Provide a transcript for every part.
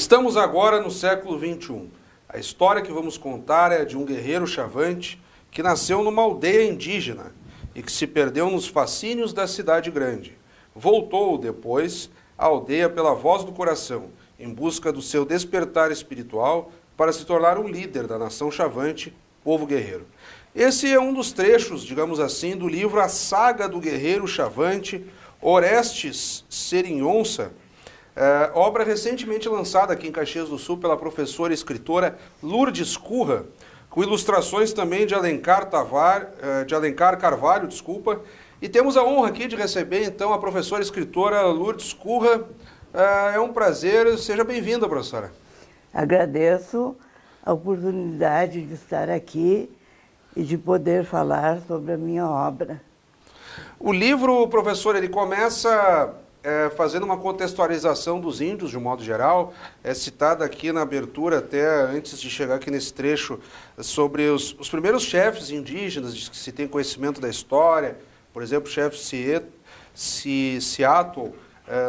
Estamos agora no século XXI. A história que vamos contar é a de um guerreiro chavante que nasceu numa aldeia indígena e que se perdeu nos fascínios da cidade grande. Voltou depois à aldeia pela voz do coração, em busca do seu despertar espiritual para se tornar um líder da nação chavante, povo guerreiro. Esse é um dos trechos, digamos assim, do livro A Saga do Guerreiro Chavante, Orestes Serinhonça, obra recentemente lançada aqui em Caxias do Sul pela professora e escritora Lourdes Curra, com ilustrações também de Alencar Carvalho, e temos a honra aqui de receber então a professora e escritora Lourdes Curra. É um prazer, seja bem-vinda, professora. Agradeço a oportunidade de estar aqui e de poder falar sobre a minha obra. O livro, professor, ele começa fazendo uma contextualização dos índios, de um modo geral. É citada aqui na abertura, até antes de chegar aqui nesse trecho, sobre os primeiros chefes indígenas, de que se tem conhecimento da história. Por exemplo, o chefe Seattle,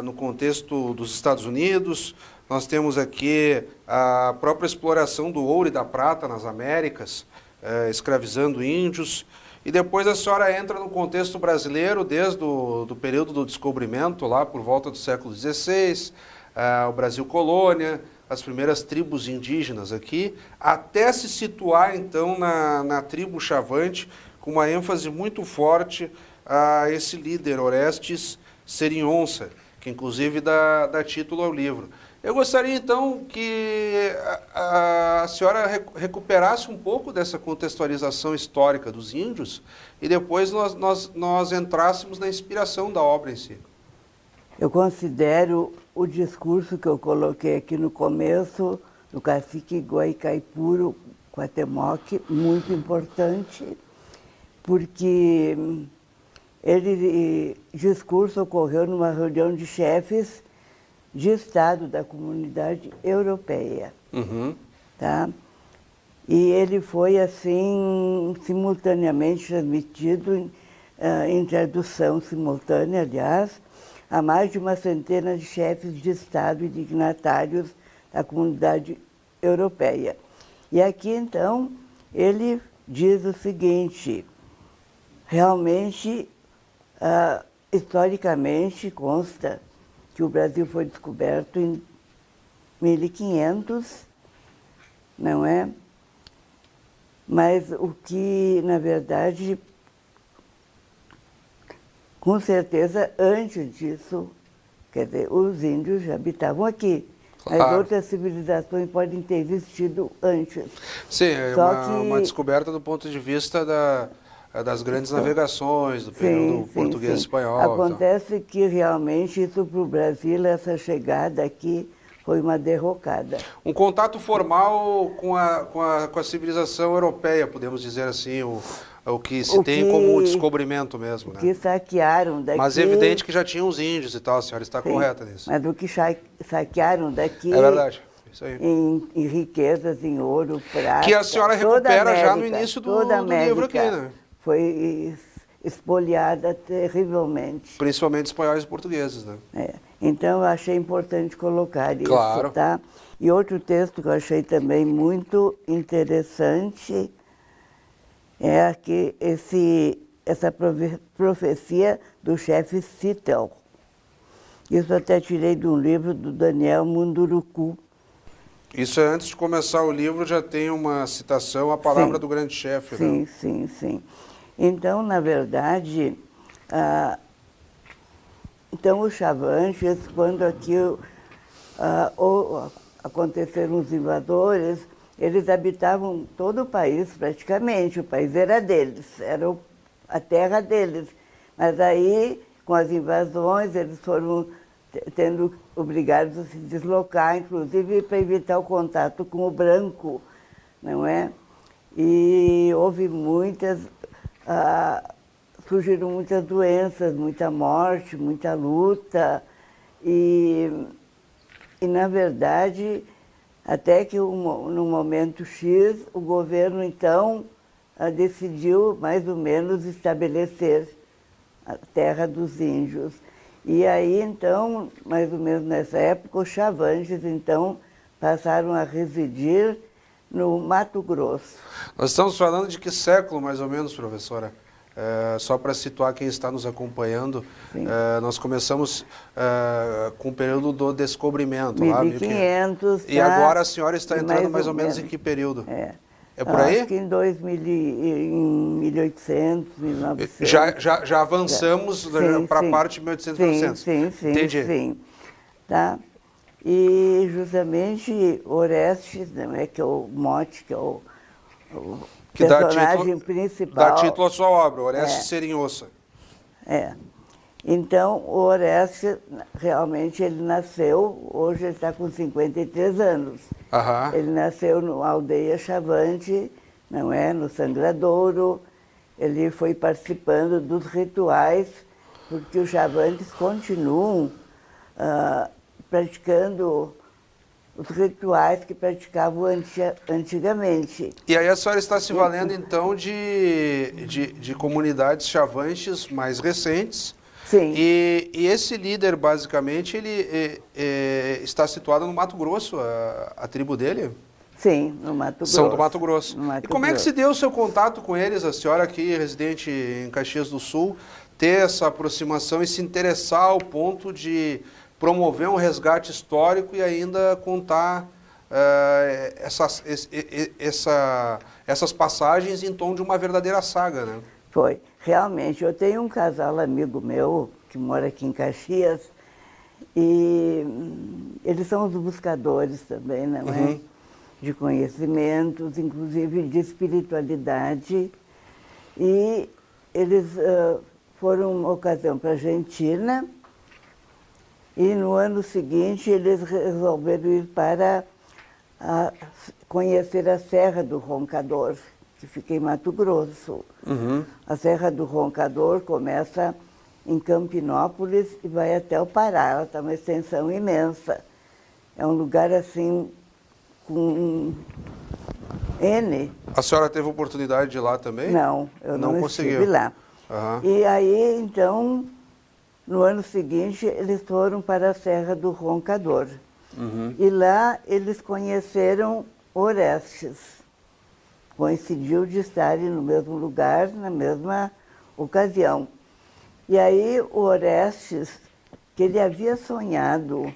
no contexto dos Estados Unidos. Nós temos aqui a própria exploração do ouro e da prata nas Américas, escravizando índios. E depois a senhora entra no contexto brasileiro, desde o período do descobrimento, lá por volta do século XVI, o Brasil colônia, as primeiras tribos indígenas aqui, até se situar então na tribo chavante, com uma ênfase muito forte a esse líder, Orestes Serinhonça, que inclusive dá título ao livro. Eu gostaria, então, que a senhora recuperasse um pouco dessa contextualização histórica dos índios e depois nós entrássemos na inspiração da obra em si. Eu considero o discurso que eu coloquei aqui no começo, do cacique Guaicaipuro Quatemoc, muito importante, porque discurso ocorreu numa reunião de chefes de Estado da Comunidade Europeia. Uhum. Tá? E ele foi, assim, simultaneamente transmitido, em tradução simultânea, aliás, a mais de uma centena de chefes de Estado e dignatários da Comunidade Europeia. E aqui, então, ele diz o seguinte: realmente, historicamente, consta que o Brasil foi descoberto em 1500, não é? Mas o que, na verdade, com certeza, antes disso, quer dizer, os índios já habitavam aqui. Claro. As outras civilizações podem ter existido antes. Sim, é uma descoberta do ponto de vista das grandes navegações, do período português e espanhol. Acontece que realmente isso para o Brasil, essa chegada aqui, foi uma derrocada. Um contato formal com a civilização europeia, podemos dizer assim, o que se tem como descobrimento mesmo. O que saquearam daqui... Mas é evidente que já tinham os índios e tal, a senhora está correta nisso. Mas o que saquearam daqui... É verdade. Isso aí. Em riquezas, em ouro, prata... Que a senhora recupera já no início do livro aqui, né? Foi espoliada terrivelmente. Principalmente espanhóis e portugueses, né? Então, eu achei importante colocar isso, claro. Tá? E outro texto que eu achei também muito interessante é aqui, essa profecia do chefe Seattle. Isso eu até tirei de um livro do Daniel Munduruku. Isso é antes de começar o livro, já tem uma citação, a palavra do grande chefe. Sim, né? sim. Então, na verdade, então os chavantes, quando aqui aconteceram os invasores, eles habitavam todo o país praticamente, o país era deles, era a terra deles. Mas aí, com as invasões, eles foram tendo obrigados a se deslocar, inclusive para evitar o contato com o branco, não é? E houve surgiram muitas doenças, muita morte, muita luta, e na verdade, até que no momento X, o governo então decidiu mais ou menos estabelecer a terra dos índios. E aí, então, mais ou menos nessa época, os chavantes, então, passaram a residir no Mato Grosso. Nós estamos falando de que século, mais ou menos, professora? Só para situar quem está nos acompanhando, nós começamos com o período do descobrimento. 1500. E agora a senhora está entrando mais ou menos em que período? É por aí? Acho que em 1800, 1900. Já avançamos para a parte de 1800, 1900. Sim, entendi. Sim. Tá? E justamente Orestes, né, que é o mote, que é o que personagem principal. Dá título à sua obra, Orestes Serinhosa. Então, o Orestes, realmente, ele nasceu, hoje ele está com 53 anos. Ele nasceu na aldeia Chavante, não é? No Sangradouro. Ele foi participando dos rituais, porque os Chavantes continuam praticando os rituais que praticavam antigamente. E aí a senhora está se valendo, então, de comunidades chavantes mais recentes. Sim. E esse líder, basicamente, ele está situado no Mato Grosso, a tribo dele? Sim, no Mato Grosso. São do Mato Grosso. Mato E como é que se deu o seu contato com eles, a senhora aqui, residente em Caxias do Sul, ter essa aproximação e se interessar ao ponto de promover um resgate histórico e ainda contar essas passagens em tom de uma verdadeira saga, né? Foi. Realmente, eu tenho um casal amigo meu que mora aqui em Caxias e eles são os buscadores também, não é? De conhecimentos, inclusive de espiritualidade. E eles foram uma ocasião para a Argentina e no ano seguinte eles resolveram ir para conhecer a Serra do Roncador, que fica em Mato Grosso. A Serra do Roncador começa em Campinópolis e vai até o Pará. Ela está uma extensão imensa. É um lugar assim com N. A senhora teve oportunidade de ir lá também? Não, eu não conseguiu. estive lá. E aí, então, no ano seguinte, eles foram para a Serra do Roncador. E lá eles conheceram Orestes. Coincidiu de estarem no mesmo lugar, na mesma ocasião. E aí o Orestes, que ele havia sonhado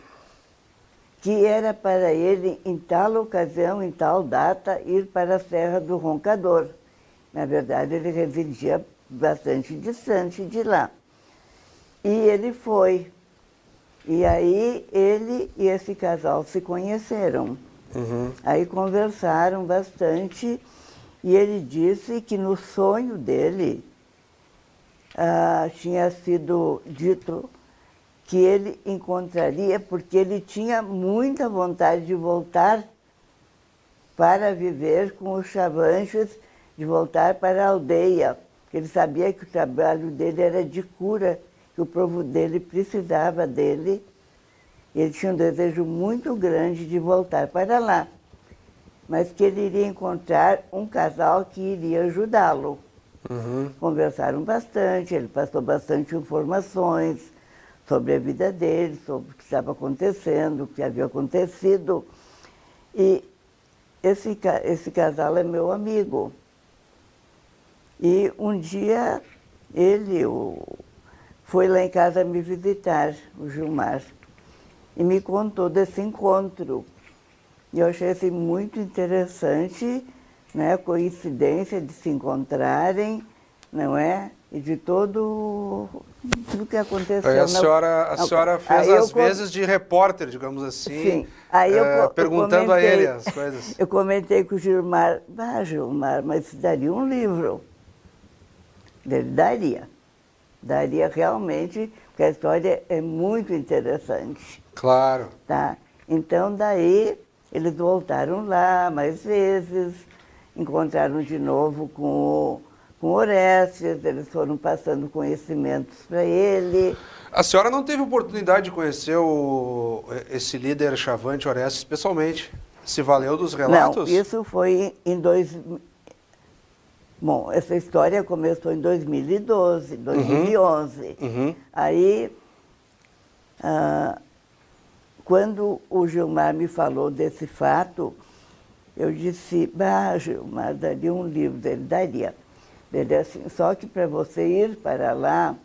que era para ele, em tal ocasião, em tal data, ir para a Serra do Roncador. Na verdade, ele residia bastante distante de lá. E ele foi. E aí ele e esse casal se conheceram. Aí conversaram bastante. E ele disse que no sonho dele tinha sido dito que ele encontraria, porque ele tinha muita vontade de voltar para viver com os Chavantes, de voltar para a aldeia. Ele sabia que o trabalho dele era de cura, que o povo dele precisava dele. Ele tinha um desejo muito grande de voltar para lá, mas que ele iria encontrar um casal que iria ajudá-lo. Conversaram bastante, ele passou bastante informações sobre a vida dele, sobre o que estava acontecendo, o que havia acontecido. E esse casal é meu amigo. E um dia ele foi lá em casa me visitar, o Gilmar, e me contou desse encontro. E eu achei assim, muito interessante, né, a coincidência de se encontrarem, não é? E de tudo que aconteceu. Aí a senhora fez as vezes de repórter, digamos assim, sim. Aí perguntando a ele as coisas. Eu comentei com o Gilmar, Gilmar, mas daria um livro. Ele daria. Daria realmente, porque a história é muito interessante. Claro. Tá? Então, daí, eles voltaram lá mais vezes, encontraram de novo com Orestes, eles foram passando conhecimentos para ele. A senhora não teve oportunidade de conhecer esse líder Chavante Orestes pessoalmente? Se valeu dos relatos? Não, isso foi em Bom, essa história começou em 2012, 2011. Aí, quando o Gilmar me falou desse fato, eu disse, Gilmar, daria um livro. Ele daria. Ele assim, só que para você ir para lá,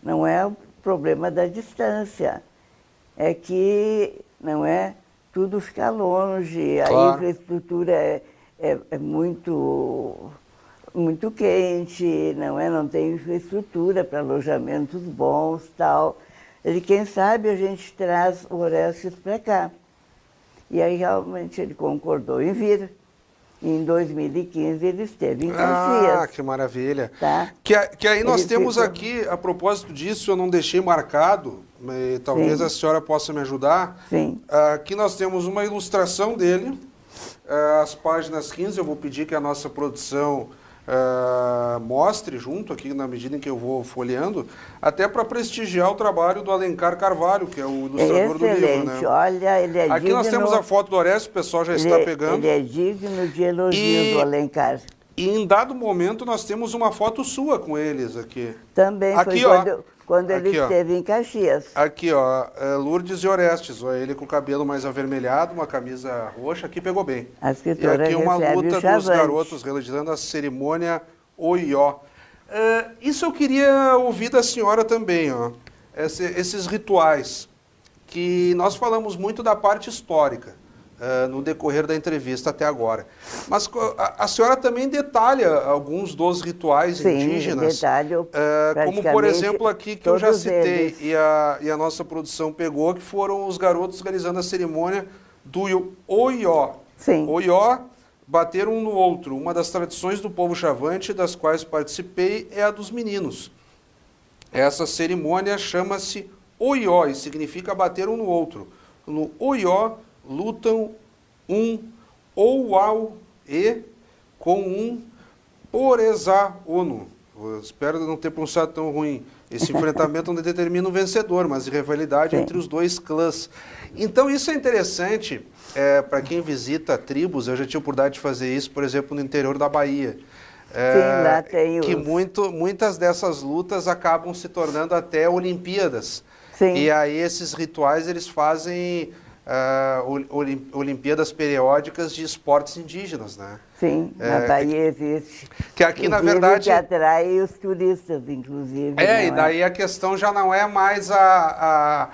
não é o problema da distância. É que, não é, tudo fica longe, claro. A infraestrutura é muito quente, não tem infraestrutura para alojamentos bons e tal. Ele, quem sabe, a gente traz o Orestes para cá. E aí, realmente, ele concordou em vir. E em 2015, ele esteve em Caxias. Ah, que maravilha. Tá? Que aí nós temos aqui, a propósito disso, eu não deixei marcado, talvez Sim. a senhora possa me ajudar. Sim. Aqui nós temos uma ilustração dele, as páginas 15, eu vou pedir que a nossa produção mostre junto aqui, na medida em que eu vou folheando, até para prestigiar o trabalho do Alencar Carvalho, que é o ilustrador do livro, né? Olha, ele é aqui digno, nós temos a foto do Orestes, o pessoal já está pegando. Ele é digno de elogio do Alencar. E em dado momento nós temos uma foto sua com eles aqui. Também aqui, foi quando ele aqui, esteve em Caxias. Aqui, ó, Lourdes e Orestes, ó, ele com o cabelo mais avermelhado, uma camisa roxa, aqui pegou bem. A escritora e aqui uma luta dos garotos realizando a cerimônia Oió. Isso eu queria ouvir da senhora também, ó, esses rituais, que nós falamos muito da parte histórica, no decorrer da entrevista até agora. Mas a senhora também detalha alguns dos rituais indígenas. Sim, detalho como, por exemplo, aqui que eu já citei eles. e a nossa produção pegou, que foram os garotos realizando a cerimônia do Oió. Sim. Oió, bater um no outro. Uma das tradições do povo chavante, das quais participei, é a dos meninos. Essa cerimônia chama-se Oió e significa bater um no outro. No Oió, lutam um ouau e com um porezá ono. Espero não ter pronunciado tão ruim. Esse enfrentamento não determina um vencedor, mas rivalidade entre os dois clãs. Então isso é interessante para quem visita tribos. Eu já tive a oportunidade de fazer isso, por exemplo, no interior da Bahia. Sim, lá tem que muitas dessas lutas acabam se tornando até Olimpíadas. Sim. E aí esses rituais eles fazem Olimpíadas periódicas de esportes indígenas, né? Sim, na Bahia existe. Que aqui, na verdade, que atrai os turistas, inclusive. E daí a questão já não é mais a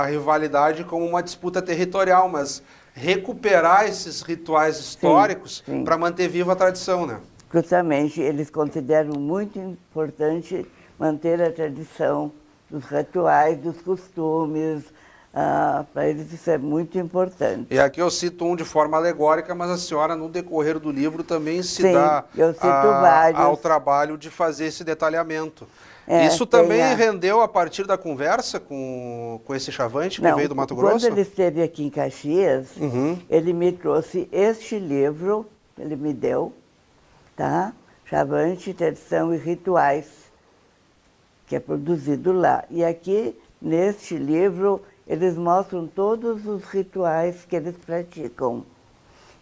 rivalidade como uma disputa territorial, mas recuperar esses rituais históricos para manter viva a tradição, né? Justamente, eles consideram muito importante manter a tradição dos rituais, dos costumes. Para eles isso é muito importante. E aqui eu cito um de forma alegórica, mas a senhora, no decorrer do livro, também se dá ao trabalho de fazer esse detalhamento. Isso também rendeu a partir da conversa com esse chavante que veio do Mato Grosso? Quando ele esteve aqui em Caxias, ele me trouxe este livro, ele me deu, tá? Chavante, Tradição e Rituais, que é produzido lá. E aqui, neste livro, eles mostram todos os rituais que eles praticam.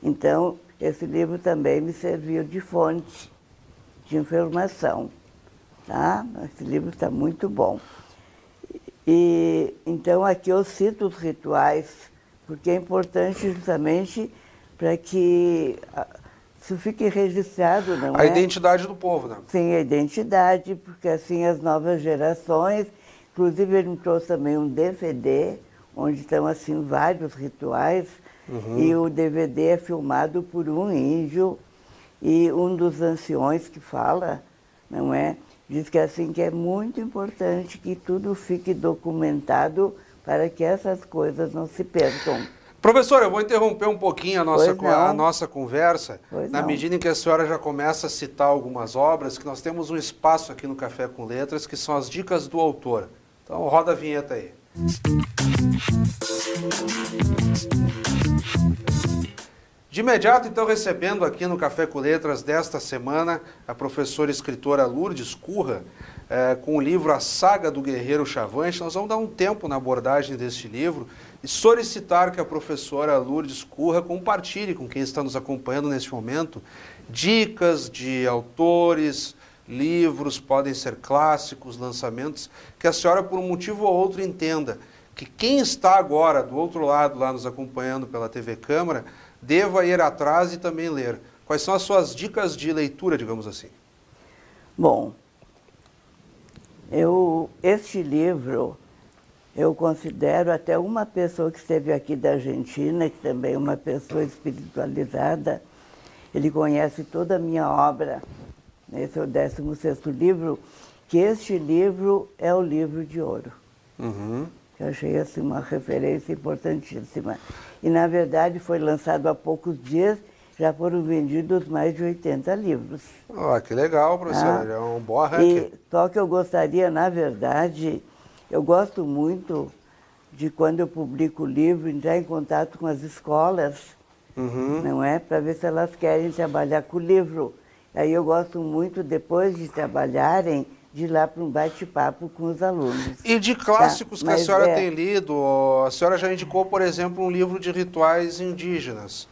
Então, esse livro também me serviu de fonte de informação. Tá? Esse livro está muito bom. E, então, aqui eu cito os rituais, porque é importante justamente para que isso fique registrado, não é? A identidade do povo, né? Sim, a identidade, porque assim as novas gerações... Inclusive, ele me trouxe também um DVD, onde estão assim vários rituais, e o DVD é filmado por um índio, e um dos anciões que fala, não é? Diz que assim que é muito importante que tudo fique documentado para que essas coisas não se percam. Professora, eu vou interromper um pouquinho a nossa conversa, na medida em que a senhora já começa a citar algumas obras, que nós temos um espaço aqui no Café com Letras, que são as dicas do autor. Então, roda a vinheta aí. De imediato, então, recebendo aqui no Café com Letras desta semana a professora e escritora Lourdes Curra, com o livro A Saga do Guerreiro Chavante. Nós vamos dar um tempo na abordagem deste livro e solicitar que a professora Lourdes Curra compartilhe com quem está nos acompanhando neste momento dicas de autores, livros, podem ser clássicos, lançamentos, que a senhora, por um motivo ou outro, entenda que quem está agora do outro lado, lá nos acompanhando pela TV Câmara, deva ir atrás e também ler? Quais são as suas dicas de leitura, digamos assim? Bom, este livro, eu considero até uma pessoa que esteve aqui da Argentina, que também é uma pessoa espiritualizada, ele conhece toda a minha obra, esse é o 16º livro, que este livro é o livro de ouro. Uhum. Eu achei assim uma referência importantíssima. E, na verdade, foi lançado há poucos dias, já foram vendidos mais de 80 livros. Que legal, professora, é um bom arranque. Só que eu gostaria, na verdade, eu gosto muito de quando eu publico o livro, entrar em contato com as escolas, não é? Para ver se elas querem trabalhar com o livro. Aí eu gosto muito, depois de trabalharem, de ir lá para um bate-papo com os alunos. E de clássicos que a senhora tem lido, a senhora já indicou, por exemplo, um livro de rituais indígenas.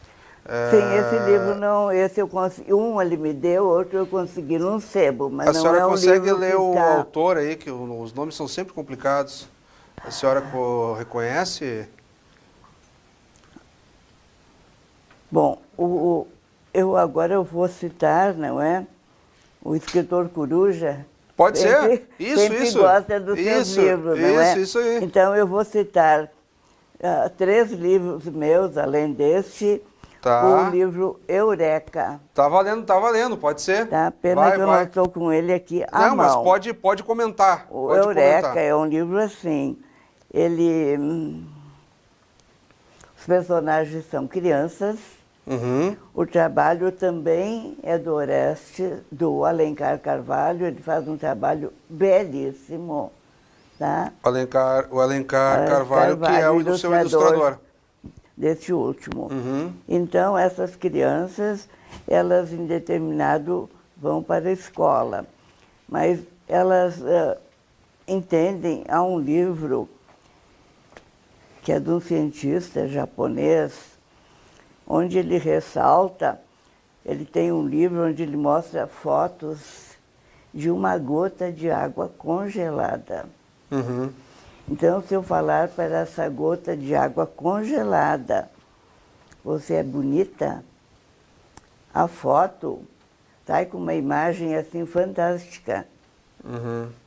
Sim, esse livro não, esse eu consegui, um ele me deu, outro eu consegui num sebo, mas não é um livro. A senhora consegue ler o autor aí, que os nomes são sempre complicados. A senhora reconhece? Bom, agora eu vou citar, não é? O escritor Coruja. Pode ser? Isso. Gosta dos seus livros, não é? Isso aí. Então eu vou citar 3 livros meus, além deste. Tá. O livro Eureka. Tá valendo, pode ser. Tá, pena que eu não estou com ele aqui à mão. Não, mas pode comentar. O Eureka é um livro assim, os personagens são crianças, o trabalho também é do Orestes, do Alencar Carvalho, ele faz um trabalho belíssimo. Tá? O Alencar Carvalho, que é o seu ilustrador. Desse último. Então, essas crianças, elas em determinado vão para a escola, mas elas entendem, há um livro que é de um cientista japonês, onde ele ressalta, ele tem um livro onde ele mostra fotos de uma gota de água congelada. Então, se eu falar para essa gota de água congelada, você é bonita, a foto sai com uma imagem assim fantástica.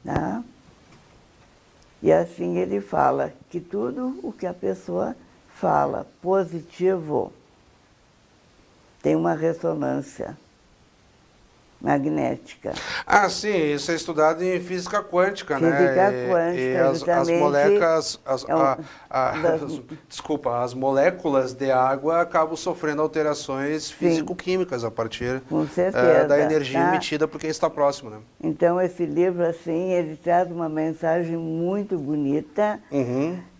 Tá? E assim ele fala que tudo o que a pessoa fala positivo tem uma ressonância magnética. Sim, isso é estudado em física quântica, né? Física quântica, as moléculas, as moléculas de água acabam sofrendo alterações físico-químicas a partir da energia emitida por quem está próximo, né? Então, esse livro, assim, ele traz uma mensagem muito bonita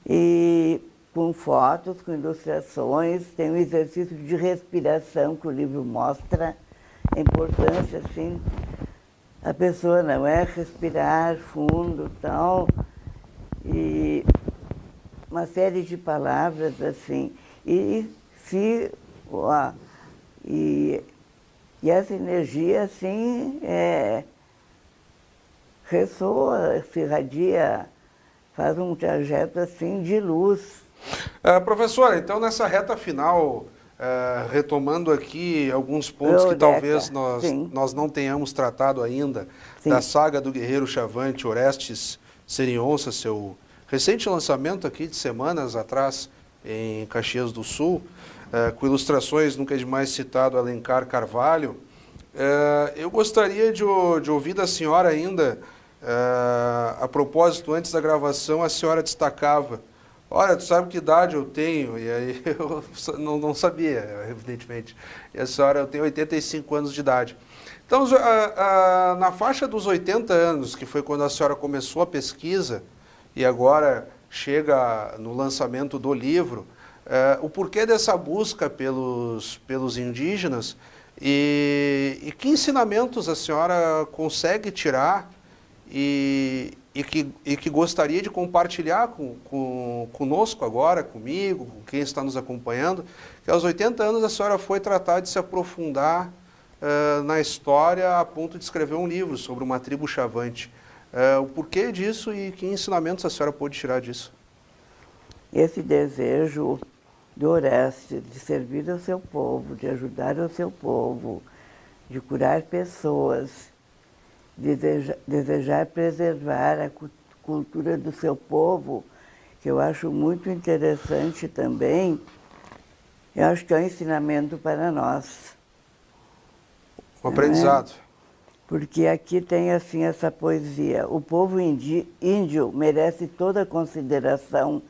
e com fotos, com ilustrações, tem um exercício de respiração que o livro mostra. A importância, assim, a pessoa não é respirar fundo e tal, e uma série de palavras, assim, e essa energia, assim, ressoa, se irradia, faz um trajeto, assim, de luz. Professora, então, nessa reta final, retomando aqui alguns pontos que talvez nós não tenhamos tratado ainda, da saga do guerreiro chavante Orestes Serinhonça, seu recente lançamento aqui de semanas atrás em Caxias do Sul, com ilustrações, nunca é demais citado, Alencar Carvalho. Eu gostaria de ouvir da senhora ainda, a propósito, antes da gravação, a senhora destacava: olha, tu sabe que idade eu tenho? E aí eu não sabia, evidentemente. E a senhora, eu tenho 85 anos de idade. Então, na faixa dos 80 anos, que foi quando a senhora começou a pesquisa, e agora chega no lançamento do livro, o porquê dessa busca pelos indígenas e que ensinamentos a senhora consegue tirar e que gostaria de compartilhar conosco agora, comigo, com quem está nos acompanhando, que aos 80 anos a senhora foi tratar de se aprofundar na história a ponto de escrever um livro sobre uma tribo chavante. O porquê disso e que ensinamentos a senhora pôde tirar disso? esse desejo de Orestes de servir ao seu povo, de ajudar o seu povo, de curar pessoas, desejar preservar a cultura do seu povo, que eu acho muito interessante também, eu acho que é um ensinamento para nós. Um aprendizado. Porque aqui tem assim essa poesia. O povo índio merece toda a consideração,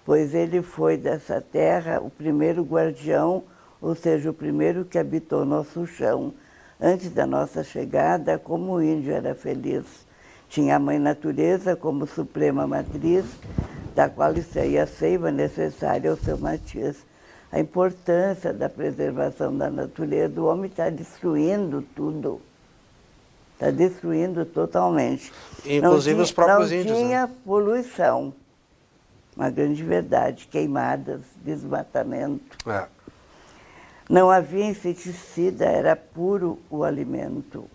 pois ele foi dessa terra o primeiro guardião, ou seja, o primeiro que habitou nosso chão. Antes da nossa chegada, como o índio era feliz. Tinha a mãe natureza como suprema matriz, da qual extraía a seiva necessária ao seu matiz. A importância da preservação da natureza, o homem está destruindo tudo. Está destruindo totalmente. Inclusive os próprios índios. Não tinha né? poluição. Uma grande verdade. Queimadas, desmatamento. É. Não havia inseticida, era puro o alimento.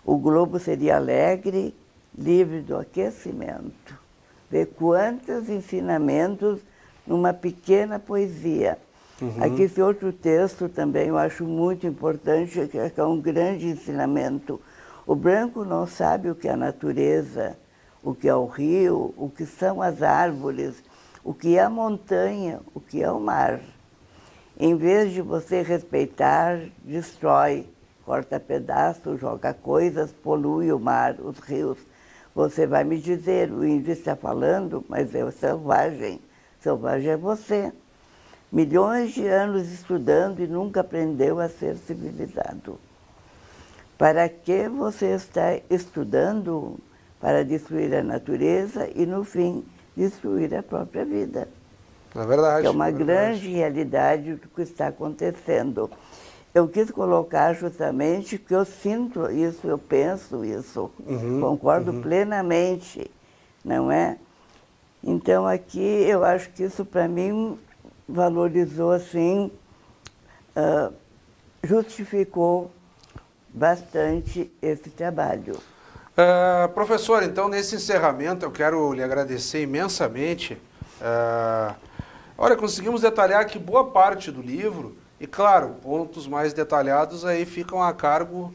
O globo seria alegre, livre do aquecimento. Vê quantos ensinamentos numa pequena poesia. Aqui esse outro texto também eu acho muito importante, que é um grande ensinamento. O branco não sabe o que é a natureza, o que é o rio, o que são as árvores, o que é a montanha, o que é o mar. Em vez de você respeitar, destrói, corta pedaços, joga coisas, polui o mar, os rios. Você vai me dizer, o índio está falando, mas é o selvagem. Selvagem é você. Milhões de anos estudando e nunca aprendeu a ser civilizado. Para que você está estudando? Para destruir a natureza e, no fim, destruir a própria vida. É verdade. Que é uma grande realidade do que está acontecendo. Eu quis colocar justamente que eu sinto isso, eu penso isso, concordo plenamente, não é? Então, aqui, eu acho que isso, para mim, valorizou, assim, justificou bastante esse trabalho. Professor, então, nesse encerramento, eu quero lhe agradecer imensamente. Olha, conseguimos detalhar aqui boa parte do livro, e, claro, pontos mais detalhados aí ficam a cargo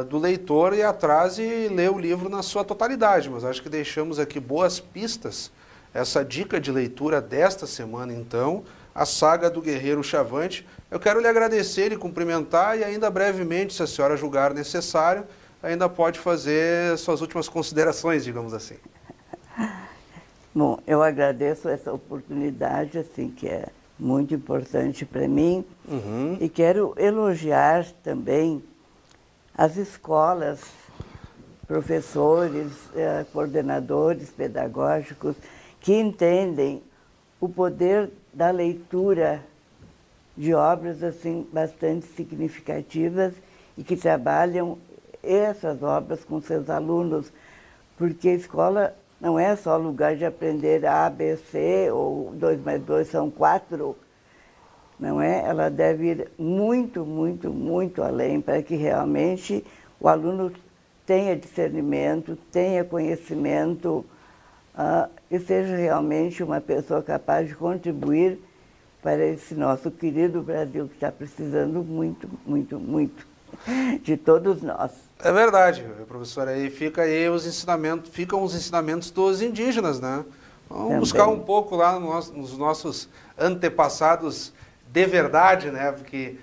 do leitor ir atrás e ler o livro na sua totalidade, mas acho que deixamos aqui boas pistas. Essa dica de leitura desta semana, então, a saga do Guerreiro Chavante. Eu quero lhe agradecer e cumprimentar e ainda brevemente, se a senhora julgar necessário, ainda pode fazer suas últimas considerações, digamos assim. Bom, eu agradeço essa oportunidade, assim, que é muito importante para mim, e quero elogiar também as escolas, professores, coordenadores pedagógicos, que entendem o poder da leitura de obras assim bastante significativas e que trabalham essas obras com seus alunos, porque a escola não é só lugar de aprender A, B, C, ou 2 mais 2 são 4, não é? Ela deve ir muito, muito, muito além para que realmente o aluno tenha discernimento, tenha conhecimento, e seja realmente uma pessoa capaz de contribuir para esse nosso querido Brasil, que está precisando muito, muito, muito de todos nós. É verdade, professora, aí ficam os ensinamentos dos indígenas, né? Vamos também buscar um pouco lá nos nossos antepassados de verdade, né? Porque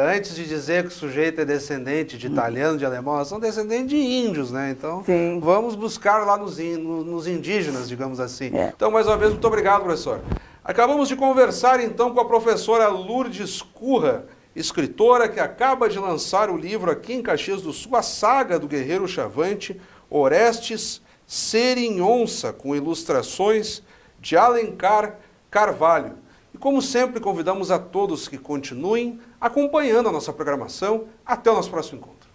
antes de dizer que o sujeito é descendente de italiano, de alemão, nós somos descendentes de índios, né? Então, sim, vamos buscar lá nos indígenas, digamos assim. Então, mais uma vez, muito obrigado, professor. Acabamos de conversar, então, com a professora Lourdes Curra, escritora que acaba de lançar o livro aqui em Caxias do Sul, a saga do Guerreiro Chavante, Orestes Serinhonça, com ilustrações de Alencar Carvalho. E como sempre, convidamos a todos que continuem acompanhando a nossa programação. Até o nosso próximo encontro.